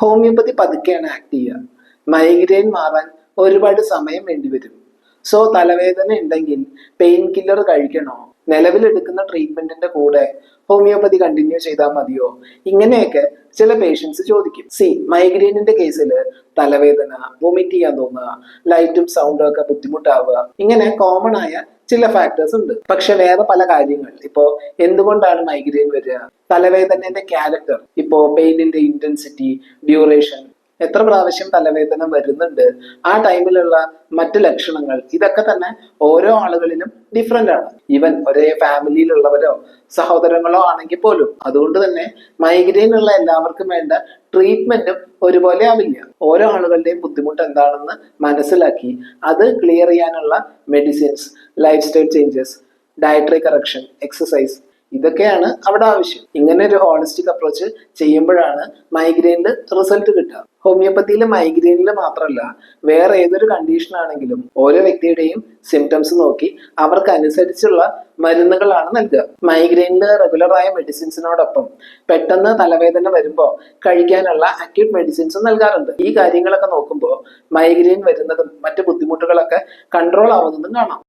Homeopathy പതുക്കെയാണ് act ചെയ്യുക. Migraine മാറാൻ ഒരുപാട് സമയം വേണ്ടിവരും. സോ തലവേദന ഉണ്ടെങ്കിൽ പെയിൻ കില്ലർ കഴിക്കണോ, നിലവിലെടുക്കുന്ന ട്രീറ്റ്മെന്റിന്റെ കൂടെ ഹോമിയോപ്പതി കണ്ടിന്യൂ ചെയ്താൽ മതിയോ, ഇങ്ങനെയൊക്കെ ചില പേഷ്യൻസ് ചോദിക്കും. മൈഗ്രെയിനിന്റെ കേസിൽ തലവേദന, വൊമിറ്റ് ചെയ്യാൻ തോന്നുക, ലൈറ്റും സൗണ്ടും ഒക്കെ ബുദ്ധിമുട്ടാവുക, ഇങ്ങനെ കോമൺ ആയ ചില ഫാക്ടേഴ്സ് ഉണ്ട്. പക്ഷെ വേറെ പല കാര്യങ്ങൾ, ഇപ്പോ എന്തുകൊണ്ടാണ് മൈഗ്രെയിൻ വരിക, തലവേദനയുടെ ക്യാരക്ടർ, ഇപ്പോ പെയിനിന്റെ ഇന്റൻസിറ്റി, ഡ്യൂറേഷൻ, എത്ര പ്രാവശ്യം തലവേദന വരുന്നുണ്ട്, ആ ടൈമിലുള്ള മറ്റ് ലക്ഷണങ്ങൾ, ഇതൊക്കെ തന്നെ ഓരോ ആളുകളിലും ഡിഫറെന്റ് ആണ്. ഈവൻ ഒരേ ഫാമിലിയിലുള്ളവരോ സഹോദരങ്ങളോ ആണെങ്കിൽ പോലും. അതുകൊണ്ട് തന്നെ മൈഗ്രെയിൻ ഉള്ള എല്ലാവർക്കും വേണ്ട ട്രീറ്റ്മെന്റും ഒരുപോലെ ആവില്ല. ഓരോ ആളുകളുടെയും ബുദ്ധിമുട്ട് എന്താണെന്ന് മനസ്സിലാക്കി അത് ക്ലിയർ ചെയ്യാനുള്ള medicines, life style changes, dietary correction, exercise, ഇതൊക്കെയാണ് അവിടെ ആവശ്യം. ഇങ്ങനെ ഒരു ഹോളിസ്റ്റിക് അപ്രോച്ച് ചെയ്യുമ്പോഴാണ് മൈഗ്രെയിനിൽ റിസൾട്ട് കിട്ടുക. ഹോമിയോപ്പതിയിലെ മൈഗ്രെയിനിൽ മാത്രമല്ല, വേറെ ഏതൊരു കണ്ടീഷൻ ആണെങ്കിലും ഓരോ വ്യക്തിയുടെയും സിംറ്റംസ് നോക്കി അവർക്ക് അനുസരിച്ചുള്ള മരുന്നുകളാണ് നൽകുക. മൈഗ്രെയിനിൽ റെഗുലറായ മെഡിസിൻസിനോടൊപ്പം പെട്ടെന്ന് തലവേദന വരുമ്പോൾ കഴിക്കാനുള്ള അക്യൂട്ട് മെഡിസിൻസും നൽകാറുണ്ട്. ഈ കാര്യങ്ങളൊക്കെ നോക്കുമ്പോൾ മൈഗ്രെയിൻ വരുന്നതും മറ്റു ബുദ്ധിമുട്ടുകളൊക്കെ കൺട്രോൾ ആവുന്നതും കാണാം.